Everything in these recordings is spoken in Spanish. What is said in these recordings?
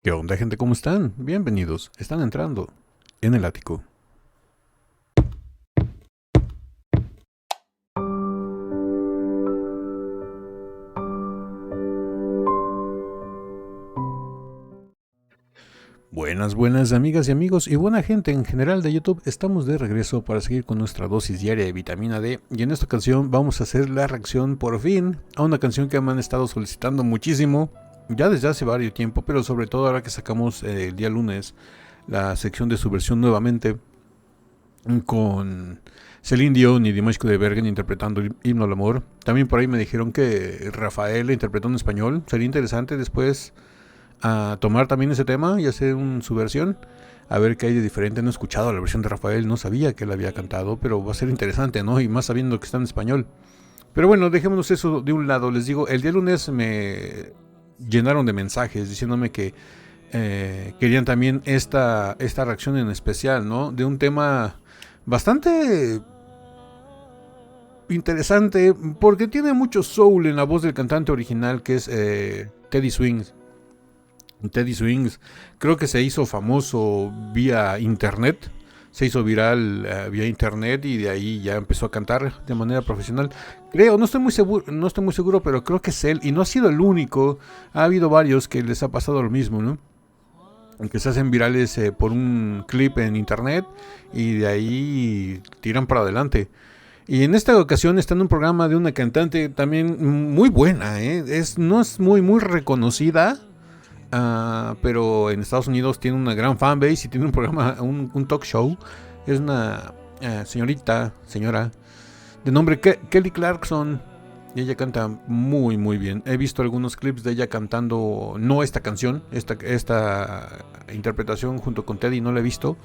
¿Qué onda, gente? ¿Cómo están? Bienvenidos. Están entrando en el ático. Buenas amigas y amigos y buena gente en general de YouTube. Estamos de regreso para seguir con nuestra dosis diaria de vitamina D. Y en esta ocasión vamos a hacer la reacción por fin a una canción que me han estado solicitando muchísimo. Ya desde hace varios tiempo, pero sobre todo ahora que sacamos el día lunes la sección de su versión nuevamente con Celine Dion y Dimash Kudaibergen interpretando el Himno al Amor. También por ahí me dijeron que Rafael la interpretó en español. Sería interesante después tomar también ese tema y hacer su versión. A ver qué hay de diferente. No he escuchado la versión de Rafael, no sabía que él había cantado, pero va a ser interesante, ¿no? Y más sabiendo que está en español. Pero bueno, dejémonos eso de un lado. Les digo, el día lunes me llenaron de mensajes diciéndome que querían también esta reacción en especial, ¿no? De un tema bastante interesante porque tiene mucho soul en la voz del cantante original, que es Teddy Swings. Teddy Swings creo que se hizo famoso vía internet, se hizo viral vía internet y de ahí ya empezó a cantar de manera profesional. Creo, no estoy muy seguro, pero creo que es él y no ha sido el único. Ha habido varios que les ha pasado lo mismo, ¿no? Que se hacen virales por un clip en internet y de ahí tiran para adelante. Y en esta ocasión está en un programa de una cantante también muy buena, ¿eh? No es muy reconocida, pero en Estados Unidos tiene una gran fanbase y tiene un programa, un talk show. Es una señora, de nombre Kelly Clarkson. Y ella canta muy bien. He visto algunos clips de ella cantando, no esta canción, esta interpretación junto con Teddy, no la he visto,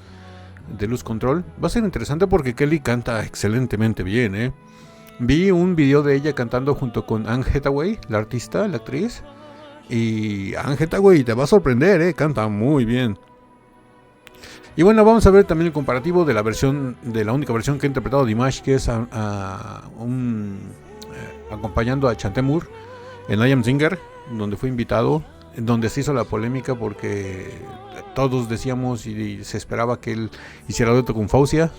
de Luz Control. Va a ser interesante porque Kelly canta excelentemente bien, ¿eh? Vi un video de ella cantando junto con Anne Hathaway, la artista, la actriz. Y Anne Hathaway te va a sorprender, ¿eh? Canta muy bien. Y bueno, vamos a ver también el comparativo de la única versión que ha interpretado Dimash, que es acompañando a Chantemur en I Am Singer, donde fue invitado, donde se hizo la polémica porque todos decíamos y se esperaba que él hiciera dueto con Faucia,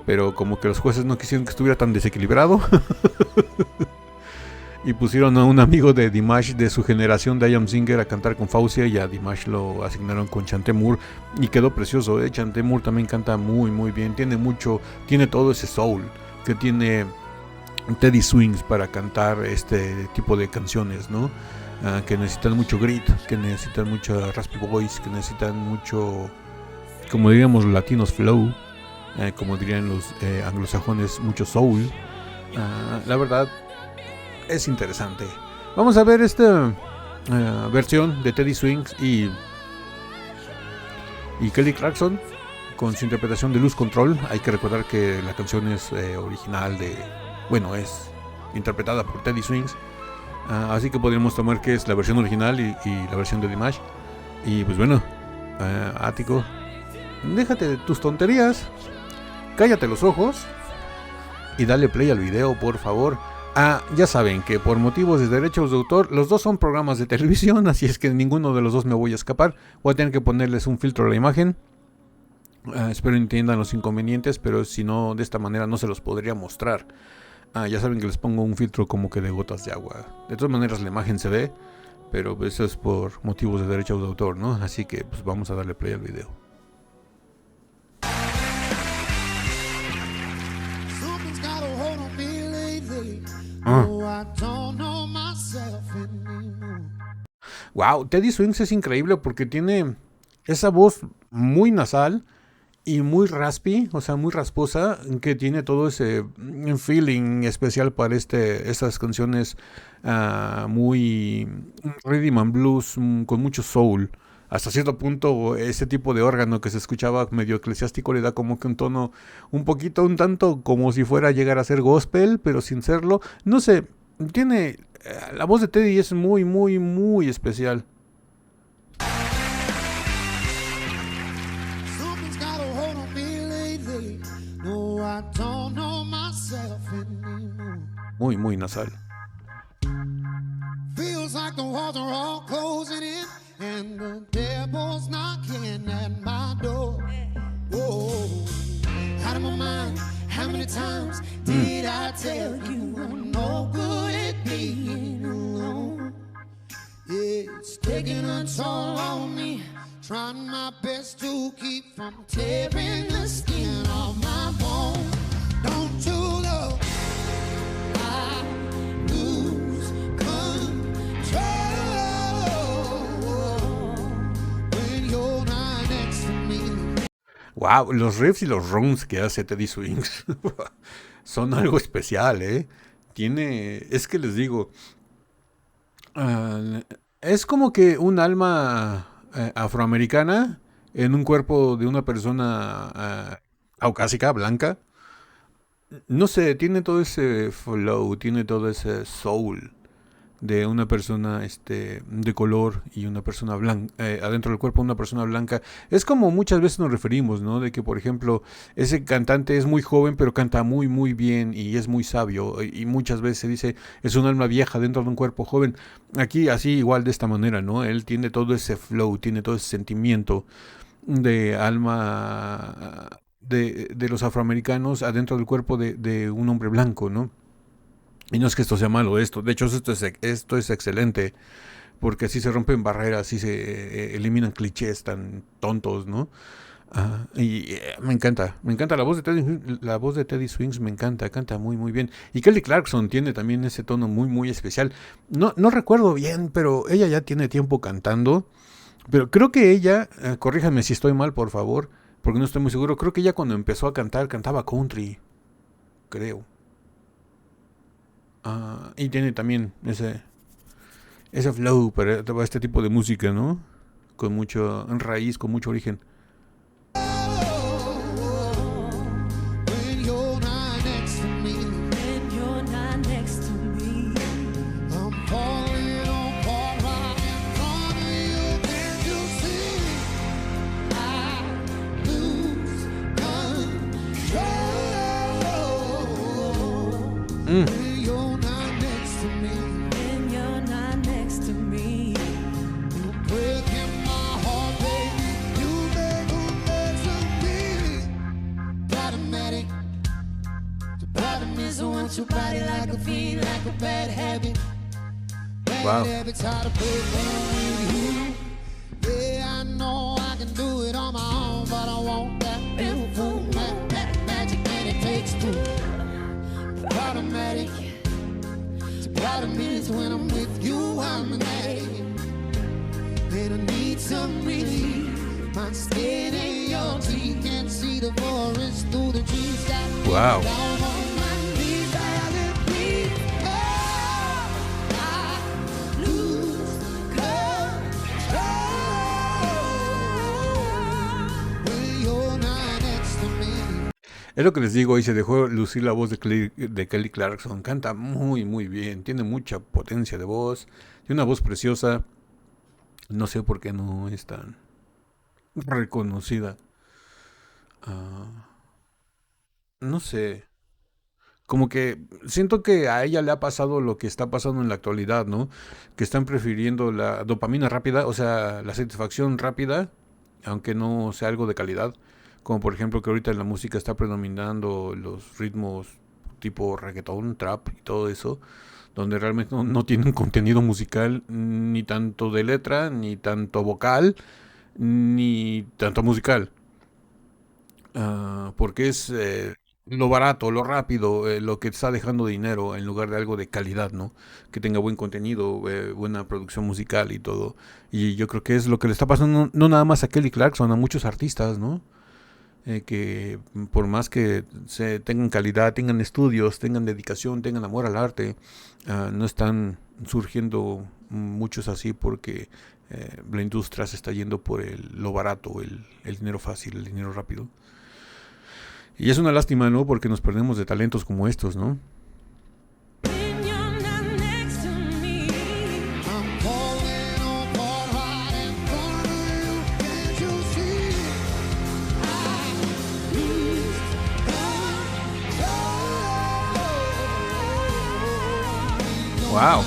pero como que los jueces no quisieron que estuviera tan desequilibrado y pusieron a un amigo de Dimash de su generación de I Am Singer a cantar con Faucia y a Dimash lo asignaron con Chantemur y quedó precioso, ¿eh? Chantemur también canta muy bien, tiene todo ese soul que tiene Teddy Swings para cantar este tipo de canciones, ¿no? Que necesitan mucho grit, que necesitan mucha raspy voice, que necesitan mucho, como diríamos los latinos, flow, como dirían los anglosajones, mucho soul. La verdad es interesante. Vamos a ver esta versión de Teddy Swings y Kelly Clarkson con su interpretación de Luz Control. Hay que recordar que la canción es original es interpretada por Teddy Swings. Así que podríamos tomar que es la versión original y la versión de Dimash. Y pues bueno, Ático, déjate de tus tonterías, cállate los ojos y dale play al video, por favor. Ya saben que por motivos de derechos de autor, los dos son programas de televisión, así es que ninguno de los dos me voy a escapar. Voy a tener que ponerles un filtro a la imagen. Espero entiendan los inconvenientes, pero si no, de esta manera no se los podría mostrar. Ya saben que les pongo un filtro como que de gotas de agua. De todas maneras la imagen se ve, pero eso es por motivos de derechos de autor, ¿no? Así que pues vamos a darle play al video. Wow, Teddy Swings es increíble porque tiene esa voz muy nasal y muy raspy, o sea, muy rasposa, que tiene todo ese feeling especial para estas canciones muy rhythm and blues, con mucho soul. Hasta cierto punto, ese tipo de órgano que se escuchaba medio eclesiástico le da como que un tono un tanto como si fuera a llegar a ser gospel, pero sin serlo. No sé, tiene... la voz de Teddy es muy especial. Muy nasal. Feels like the walls are all closing in and the devil's knocking at my door. Whoa, out of my mind, how many times did I tell you I'm no good at being alone? It's taking a toll on me, trying my best to keep from tearing the skin off my bones. Don't you know I lose control when you're not next to me? Wow, los riffs y los runs que hace Teddy Swings son algo especial, ¿eh? Es que les digo, es como que un alma afroamericana en un cuerpo de una persona caucásica, blanca. No sé, tiene todo ese flow, tiene todo ese soul de una persona de color y una persona blanca, adentro del cuerpo de una persona blanca. Es como muchas veces nos referimos, ¿no? De que, por ejemplo, ese cantante es muy joven, pero canta muy, muy bien y es muy sabio. Y muchas veces se dice, es un alma vieja dentro de un cuerpo joven. Aquí, así, igual de esta manera, ¿no? Él tiene todo ese flow, tiene todo ese sentimiento de alma de los afroamericanos adentro del cuerpo de un hombre blanco, ¿no? Y no es que esto sea malo, de hecho esto es excelente, porque así se rompen barreras, así se eliminan clichés tan tontos, ¿no? Me encanta la voz de Teddy Swings me encanta, canta muy muy bien. Y Kelly Clarkson tiene también ese tono muy muy especial. No recuerdo bien, pero ella ya tiene tiempo cantando, pero creo que ella, corríjame si estoy mal, por favor, porque no estoy muy seguro, creo que ella cuando empezó a cantar, cantaba country, creo. Y tiene también ese flow para este tipo de música, ¿no? Con mucho raíz, con mucho origen. Wow. Yeah, I know I can do it on my own, but I want that beautiful magic, and it takes two. Problematic. The problem is when I'm with you, I'm an addict, and I need some relief. My skin in your teeth, can't see the forest through the trees. Wow. Es lo que les digo, y se dejó lucir la voz de Kelly Clarkson. Canta muy, muy bien. Tiene mucha potencia de voz. Tiene una voz preciosa. No sé por qué no es tan reconocida. No sé. Como que siento que a ella le ha pasado lo que está pasando en la actualidad, ¿no? Que están prefiriendo la dopamina rápida, o sea, la satisfacción rápida, aunque no sea algo de calidad. Como por ejemplo que ahorita en la música está predominando los ritmos tipo reggaetón, trap y todo eso, donde realmente no tienen contenido musical, ni tanto de letra, ni tanto vocal, ni tanto musical. Porque es lo barato, lo rápido, lo que está dejando dinero en lugar de algo de calidad, ¿no? Que tenga buen contenido, buena producción musical y todo. Y yo creo que es lo que le está pasando no nada más a Kelly Clarkson, a muchos artistas, ¿no? Que por más que tengan calidad, tengan estudios, tengan dedicación, tengan amor al arte, no están surgiendo muchos así porque la industria se está yendo por lo barato, el dinero fácil, el dinero rápido. Y es una lástima, ¿no? Porque nos perdemos de talentos como estos, ¿no? Wow.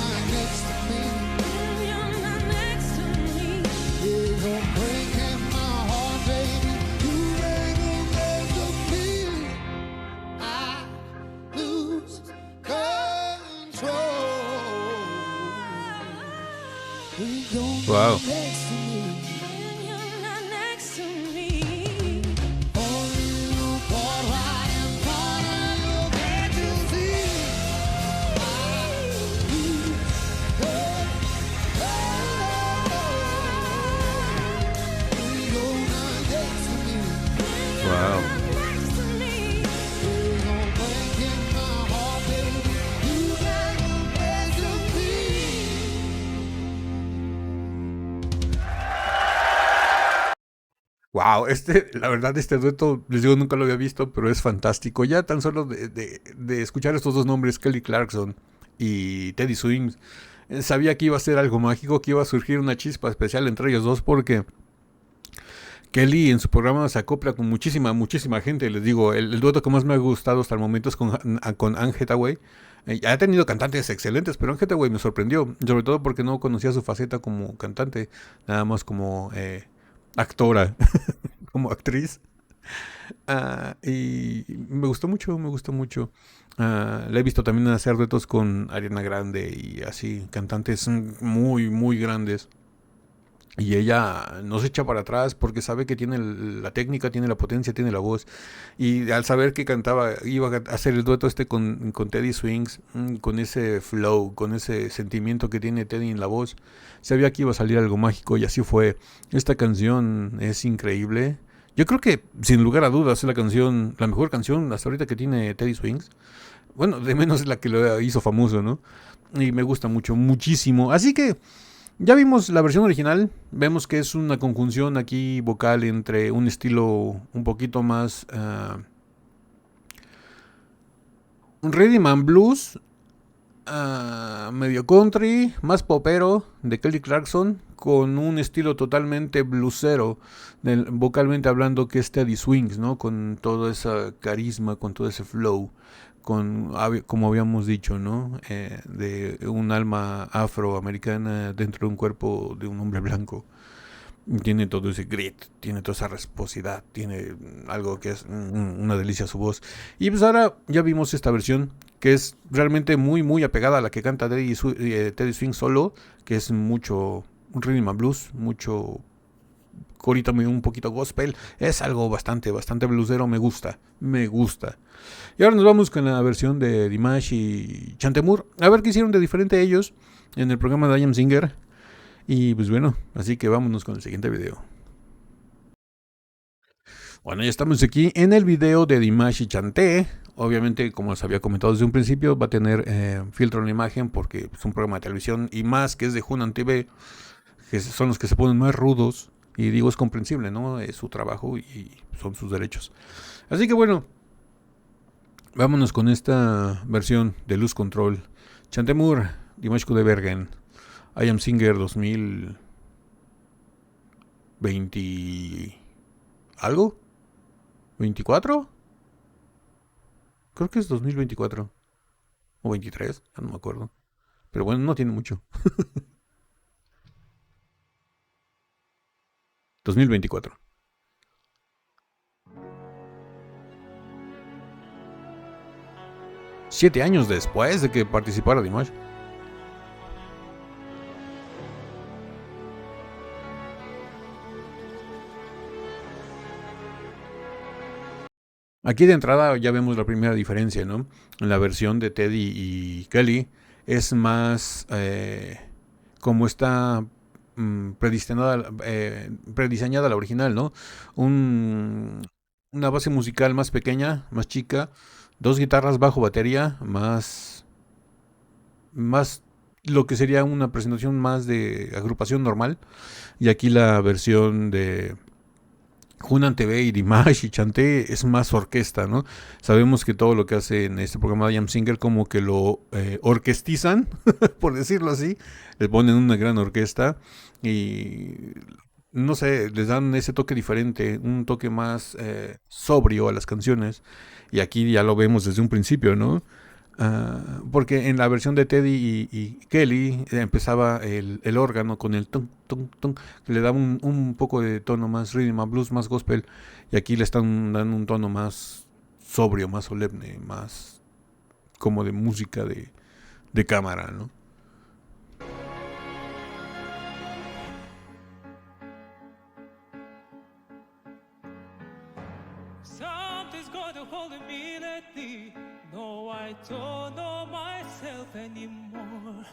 Wow. Wow. Wow, la verdad, este dueto, les digo, nunca lo había visto, pero es fantástico. Ya tan solo de escuchar estos dos nombres, Kelly Clarkson y Teddy Swims, sabía que iba a ser algo mágico, que iba a surgir una chispa especial entre ellos dos, porque Kelly en su programa se acopla con muchísima gente. Les digo, el dueto que más me ha gustado hasta el momento es con Anne Hathaway. Ha tenido cantantes excelentes, pero Anne Hathaway me sorprendió, sobre todo porque no conocía su faceta como cantante, nada más como actora, como actriz. Y me gustó mucho, me gustó mucho. La he visto también hacer duetos con Ariana Grande y así, cantantes muy grandes. Y ella no se echa para atrás porque sabe que tiene la técnica, tiene la potencia, tiene la voz. Y al saber que cantaba, iba a hacer el dueto con Teddy Swings, con ese flow, con ese sentimiento que tiene Teddy en la voz, sabía que iba a salir algo mágico y así fue. Esta canción es increíble. Yo creo que, sin lugar a dudas, es la mejor canción hasta ahorita que tiene Teddy Swings. Bueno, de menos es la que lo hizo famoso, ¿no? Y me gusta mucho, muchísimo. Así que ya vimos la versión original, vemos que es una conjunción aquí vocal entre un estilo un poquito más rhythm and blues, medio country, más popero de Kelly Clarkson, con un estilo totalmente bluesero, vocalmente hablando, que es Teddy Swings, ¿no? Con todo ese carisma, con todo ese flow, como habíamos dicho, ¿no? De un alma afroamericana dentro de un cuerpo de un hombre blanco. Tiene todo ese grit, tiene toda esa rasposidad, tiene algo que es una delicia su voz. Y pues ahora ya vimos esta versión, que es realmente muy apegada a la que canta Teddy Swing solo, que es mucho rhythm and blues, mucho corito, un poquito gospel. Es algo bastante blusero, me gusta. Y ahora nos vamos con la versión de Dimash y Chantemur, a ver qué hicieron de diferente ellos en el programa de I Am Singer. Y pues bueno, así que vámonos con el siguiente video. Bueno, ya estamos aquí en el video de Dimash y Chanté. Obviamente, como les había comentado desde un principio, va a tener filtro en la imagen porque es un programa de televisión, y más que es de Hunan TV, que son los que se ponen más rudos. Y digo, es comprensible, ¿no? Es su trabajo y son sus derechos. Así que bueno, vámonos con esta versión de Luz Control. Chantemur, Dimash Kudaibergen, I Am Singer 2020 algo, 24, creo que es 2024 o 23, ya no me acuerdo, pero bueno, no tiene mucho. 2024. Siete años después de que participara Dimash. Aquí de entrada ya vemos la primera diferencia, ¿no? La versión de Teddy y Kelly es más como está prediseñada la original, ¿no? Una base musical más pequeña, más chica, dos guitarras, bajo, batería, más lo que sería una presentación más de agrupación normal. Y aquí la versión de Hunan TV y Dimash y Chanté es más orquesta, ¿no? Sabemos que todo lo que hace en este programa de I Am Singer como que lo orquestizan, por decirlo así, le ponen una gran orquesta y no sé, les dan ese toque diferente, un toque más sobrio a las canciones, y aquí ya lo vemos desde un principio, ¿no? Porque en la versión de Teddy y Kelly empezaba el órgano con el tung, tung, tung, que le daba un poco de tono más rhythm and blues, más gospel, y aquí le están dando un tono más sobrio, más solemne, más como de música de cámara, ¿no? anymore.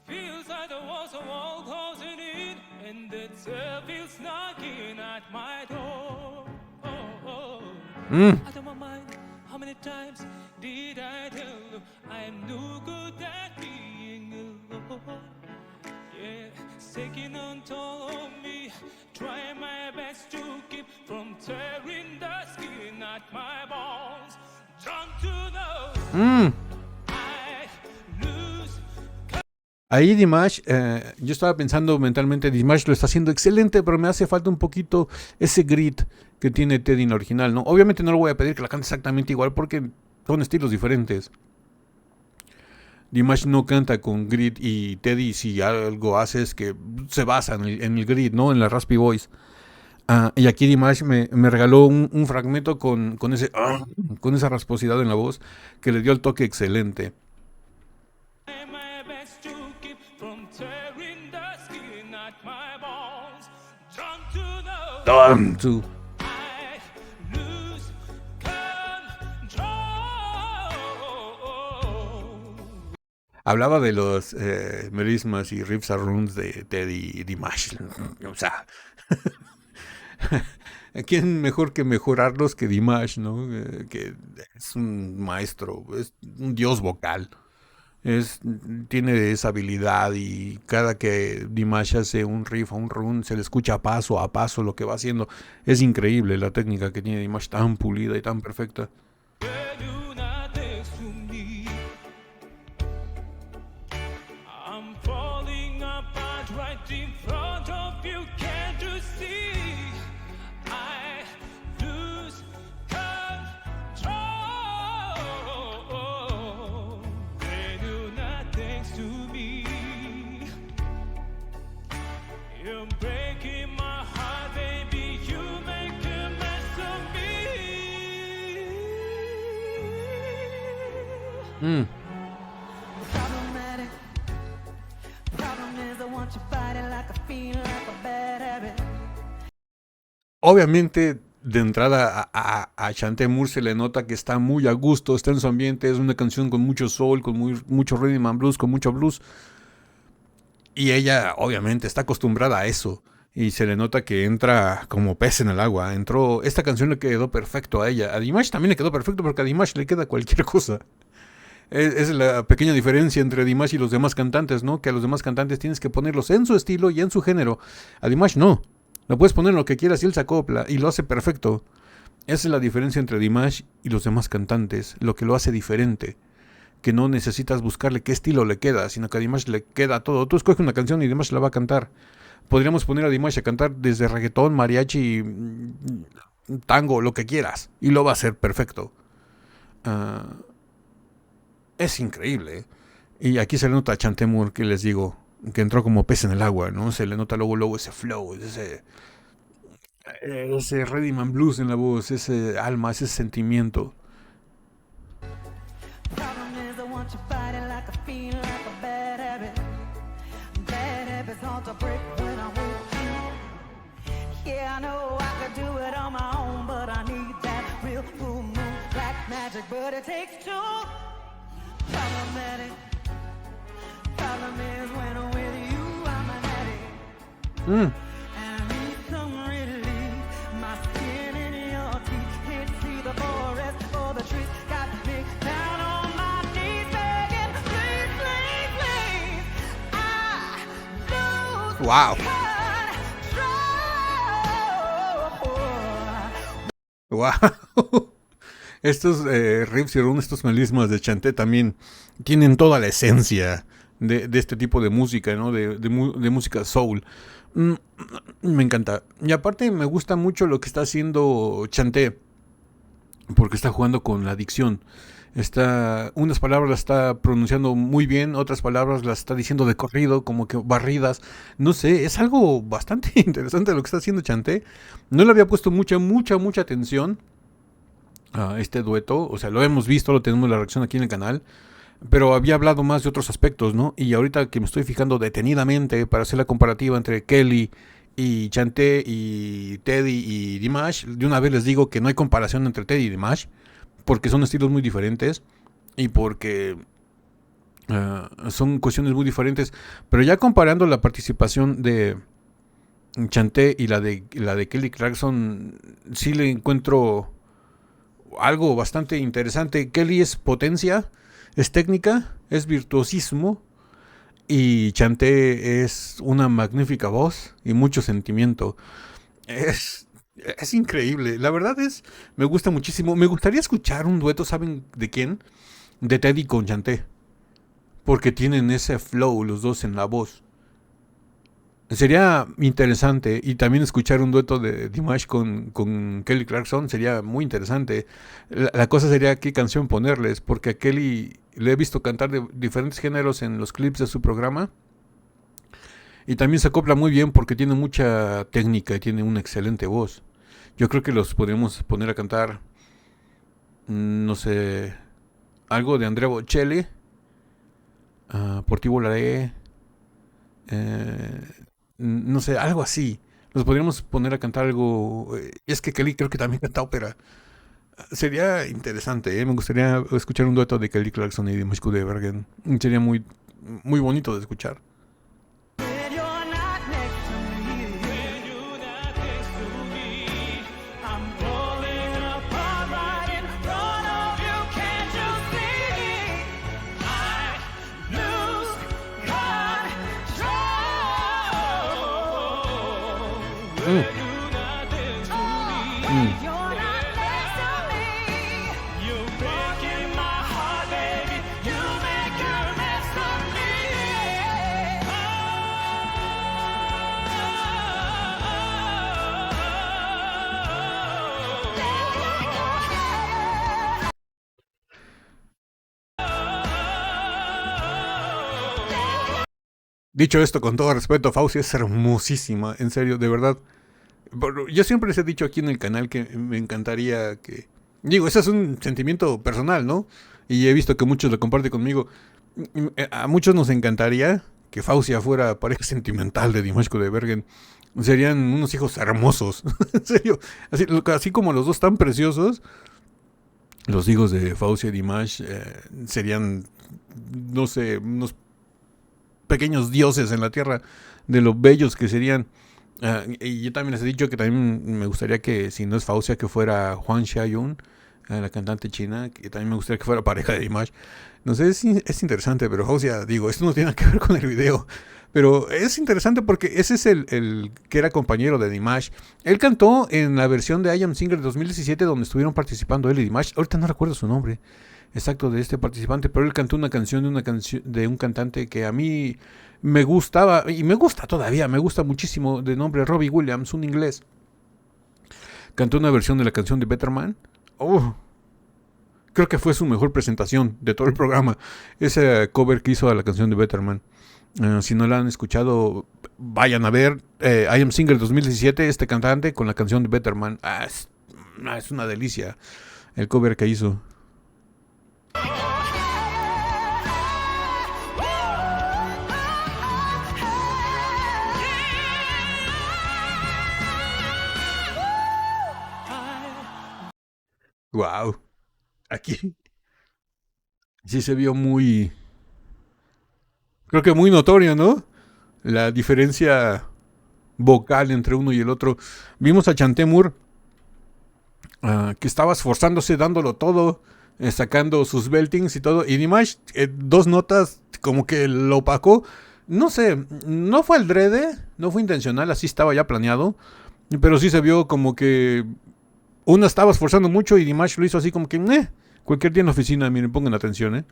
Feels like there was a wall closing in, and the devil's knocking at my door. Out of my mind, how many times did I tell you I'm no good at being alone? Yeah, it's taking on toll of me, trying my best to keep from tearing the skin at my bones. Jump to know I lose. Ahí Dimash, yo estaba pensando mentalmente, Dimash lo está haciendo excelente, pero me hace falta un poquito ese grit que tiene Teddy en la original, ¿no? Obviamente no le voy a pedir que la cante exactamente igual porque son estilos diferentes. Dimash no canta con grit y Teddy si algo hace es que se basa en el grit, ¿no? En la raspy voice. Y aquí Dimash me regaló un fragmento con esa rasposidad en la voz que le dio el toque excelente. Hablaba de los melismas y riffs and runs de Teddy y Dimash. O sea, ¿quién mejor que mejorarlos que Dimash, ¿no? Que es un maestro, es un dios vocal. Tiene esa habilidad y cada que Dimash hace un riff o un run se le escucha paso a paso lo que va haciendo. Es increíble la técnica que tiene Dimash, tan pulida y tan perfecta. Obviamente, de entrada a Chanté Moore se le nota que está muy a gusto, está en su ambiente, es una canción con mucho soul, con mucho rhythm and blues, con mucho blues. Y ella, obviamente, está acostumbrada a eso. Y se le nota que entra como pez en el agua. Esta canción le quedó perfecto a ella. A Dimash también le quedó perfecto porque a Dimash le queda cualquier cosa. Es la pequeña diferencia entre Dimash y los demás cantantes, ¿no? Que a los demás cantantes tienes que ponerlos en su estilo y en su género. A Dimash no. Lo puedes poner en lo que quieras y él se acopla y lo hace perfecto. Esa es la diferencia entre Dimash y los demás cantantes. Lo que lo hace diferente. Que no necesitas buscarle qué estilo le queda, sino que a Dimash le queda todo. Tú escoges una canción y Dimash la va a cantar. Podríamos poner a Dimash a cantar desde reggaetón, mariachi, tango, lo que quieras. Y lo va a hacer perfecto. Es increíble. Y aquí se le nota a Chanté Moore, que les digo, que entró como pez en el agua, ¿no? Se le nota luego ese flow, ese rhythm and blues en la voz, ese alma, ese sentimiento. Wow. Wow. Estos riffs y runs, estos melismas de Chanté también tienen toda la esencia de este tipo de música, ¿no? De música soul. Me encanta. Y aparte me gusta mucho lo que está haciendo Chanté, porque está jugando con la dicción. Unas palabras las está pronunciando muy bien, otras palabras las está diciendo de corrido, como que barridas. No sé, es algo bastante interesante lo que está haciendo Chanté. No le había puesto mucha atención a este dueto. O sea, lo hemos visto, lo tenemos la reacción aquí en el canal. Pero había hablado más de otros aspectos, ¿no? Y ahorita que me estoy fijando detenidamente para hacer la comparativa entre Kelly y Chanté y Teddy y Dimash, de una vez les digo que no hay comparación entre Teddy y Dimash, porque son estilos muy diferentes. y porque son cuestiones muy diferentes. Pero ya comparando la participación de Chanté y la de Kelly Clarkson, sí le encuentro algo bastante interesante. Kelly es potencia, es técnica, es virtuosismo, y Chanté es una magnífica voz y mucho sentimiento. Es increíble, la verdad me gusta muchísimo. Me gustaría escuchar un dueto, ¿saben de quién? De Teddy con Chanté, porque tienen ese flow los dos en la voz. Sería interesante, y también escuchar un dueto de Dimash con Kelly Clarkson sería muy interesante. La cosa sería qué canción ponerles, porque a Kelly le he visto cantar de diferentes géneros en los clips de su programa, y también se acopla muy bien porque tiene mucha técnica y tiene una excelente voz. Yo creo que los podríamos poner a cantar, no sé, algo de Andrea Bocelli, Por ti volaré, no sé, algo así. Los podríamos poner a cantar algo. Es que Kelly creo que también canta ópera. Sería interesante, ¿eh? Me gustaría escuchar un dueto de Kelly Clarkson y de Dimash Kudaibergen. Sería muy, muy bonito de escuchar. When you're not next to me, When you're not next to me, I'm falling apart right in front of you. Can't you see? I lose control. when you're not next to me, You're not next to me. you're breaking my heart, baby. You make a mess of me. Dicho esto, con todo respeto, Fauci es hermosísima, en serio, de verdad. Yo siempre les he dicho aquí en el canal que me encantaría que... Digo, ese es un sentimiento personal, ¿no? Y he visto que muchos lo comparten conmigo. A muchos nos encantaría que Faucia fuera pareja sentimental de Dimash Kudaibergen. Serían unos hijos hermosos. En serio. Así como los dos tan preciosos, los hijos de Faucia y Dimash serían, no sé, unos pequeños dioses en la tierra, de lo bellos que serían. Y yo también les he dicho que también me gustaría que, si no es Faucia, que fuera Hwang Xiaoyun, la cantante china, que también me gustaría que fuera pareja de Dimash. No sé, es interesante, pero Faucia, digo, esto no tiene nada que ver con el video, pero es interesante porque ese es el que era compañero de Dimash. Él cantó en la versión de I Am Singer de 2017, donde estuvieron participando él y Dimash. Ahorita no recuerdo su nombre exacto de este participante, pero él cantó una canción de un cantante que a mí me gustaba, y me gusta todavía, me gusta muchísimo, de nombre Robbie Williams, un inglés. Cantó una versión de la canción de Better Man. Creo que fue su mejor presentación de todo el programa, ese cover que hizo a la canción de Better Man. Si no la han escuchado, vayan a ver I Am Singer 2017, este cantante con la canción de Better Man. Es una delicia el cover que hizo. Wow, aquí sí se vio muy, creo que muy notorio, ¿no? La diferencia vocal entre uno y el otro. Vimos a Chanté Moore, que estaba esforzándose, dándolo todo, sacando sus beltings y todo. Y Dimash, dos notas como que lo opacó. No sé, no fue al drede, no fue intencional, así estaba ya planeado. Pero sí se vio como que uno estaba esforzando mucho y Dimash lo hizo así como que, cualquier día en la oficina, miren, pongan atención,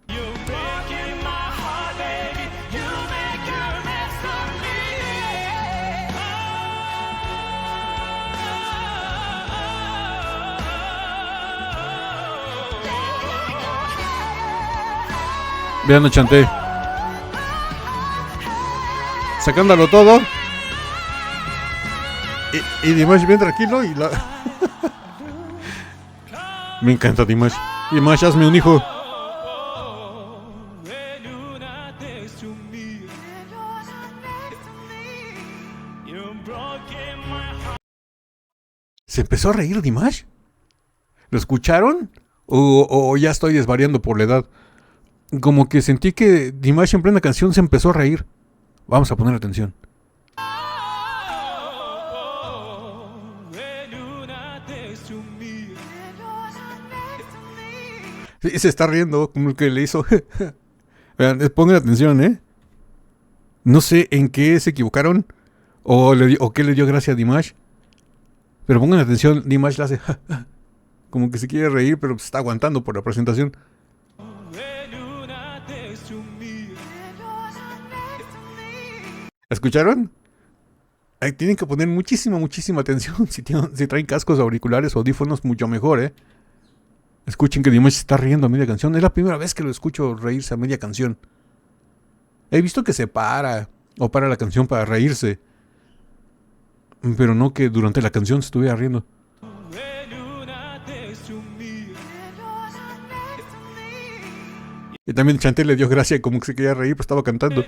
You're breaking my heart, baby. You make a mess of me. Vean a Chanté sacándolo todo. Y Dimash bien tranquilo y me encanta Dimash. Dimash, hazme un hijo. When you're not next to me, you're broken my heart. ¿Se empezó a reír Dimash? ¿Lo escucharon? o ya estoy desvariando por la edad. Como que sentí que Dimash en plena canción se empezó a reír. Vamos a poner atención. Sí, se está riendo como que le hizo. Vean, pongan atención, ¿eh? No sé en qué se equivocaron o qué le dio gracia a Dimash. Pero pongan atención, Dimash la hace como que se quiere reír, pero se está aguantando por la presentación. ¿Escucharon? Ahí tienen que poner muchísima atención. Si traen cascos, auriculares o audífonos, mucho mejor, ¿eh? Escuchen que Dimash se está riendo a media canción. Es la primera vez que lo escucho reírse a media canción. He visto que se para o para la canción para reírse, pero no que durante la canción se estuviera riendo. Y también Chanté le dio gracia como que se quería reír, pero estaba cantando.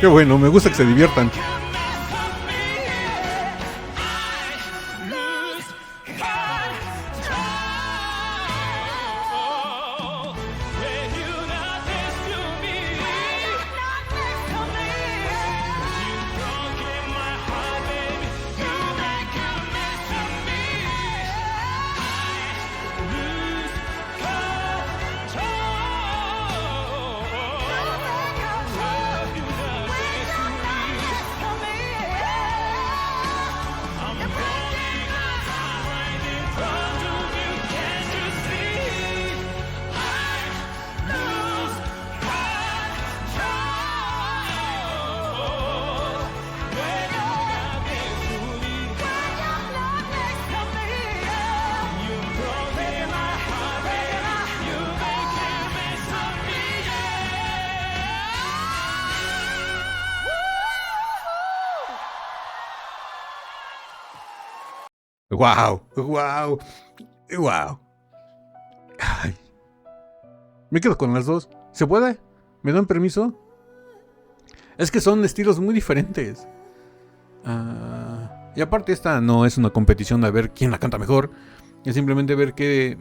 Qué bueno, me gusta que se diviertan. Wow. Ay. Me quedo con las dos. ¿Se puede? ¿Me dan permiso? Es que son estilos muy diferentes. Y aparte esta no es una competición de ver quién la canta mejor. Es simplemente ver qué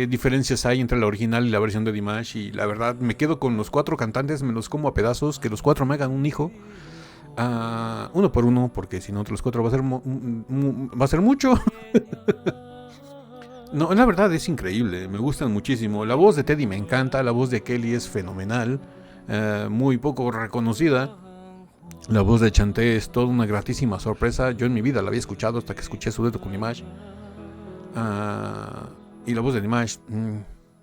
diferencias hay entre la original y la versión de Dimash. Y la verdad me quedo con los 4 cantantes, me los como a pedazos. Que los 4 me hagan un hijo. Uno por uno, porque si no, entre los 4 va a ser mucho. No, la verdad es increíble, me gustan muchísimo. La voz de Teddy me encanta, la voz de Kelly es fenomenal, muy poco reconocida. La voz de Chanté es toda una gratísima sorpresa. Yo en mi vida la había escuchado hasta que escuché su dueto con Dimash. Y la voz de Dimash,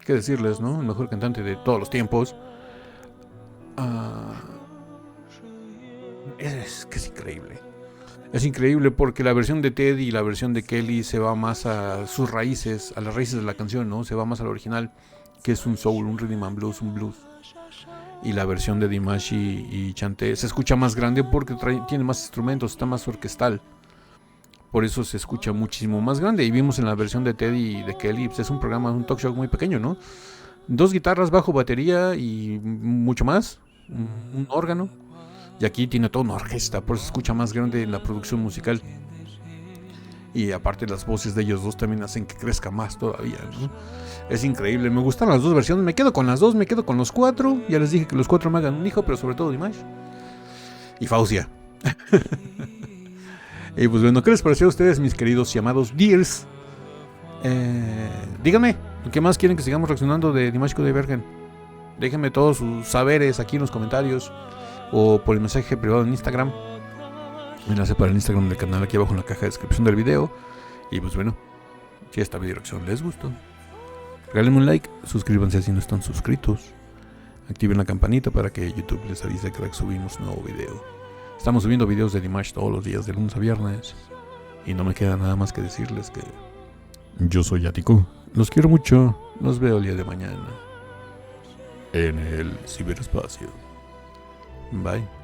qué decirles, ¿no? El mejor cantante de todos los tiempos. Es que es increíble. Es increíble porque la versión de Teddy y la versión de Kelly se va más a sus raíces, a las raíces de la canción, ¿no? Se va más al original, que es un soul, un rhythm and blues, un blues. Y la versión de Dimash y Chanté se escucha más grande porque tiene más instrumentos, está más orquestal. Por eso se escucha muchísimo más grande. Y vimos en la versión de Teddy y de Kelly, pues es un programa, un talk show muy pequeño, ¿no? 2 guitarras, bajo, batería y mucho más. Un órgano. Y aquí tiene toda una orquesta, por eso se escucha más grande en la producción musical. Y aparte las voces de ellos dos también hacen que crezca más todavía, ¿no? Es increíble, me gustan las dos versiones, me quedo con las dos, me quedo con los 4. Ya les dije que los 4 me hagan un hijo, pero sobre todo Dimash y Fausia. Y pues bueno, ¿qué les pareció a ustedes, mis queridos y amados Dears? Díganme, ¿qué más quieren que sigamos reaccionando de Dimash Kudaibergen? Déjenme todos sus saberes aquí en los comentarios o por el mensaje privado en Instagram. Enlace para el Instagram del canal aquí abajo en la caja de descripción del video. Y pues bueno, si esta video reacción les gustó, regálenme un like, suscríbanse si no están suscritos, activen la campanita para que YouTube les avise cada que subimos nuevo video. Estamos subiendo videos de Dimash todos los días de lunes a viernes. Y no me queda nada más que decirles que yo soy Ático, los quiero mucho, los veo el día de mañana en el ciberespacio. Bye.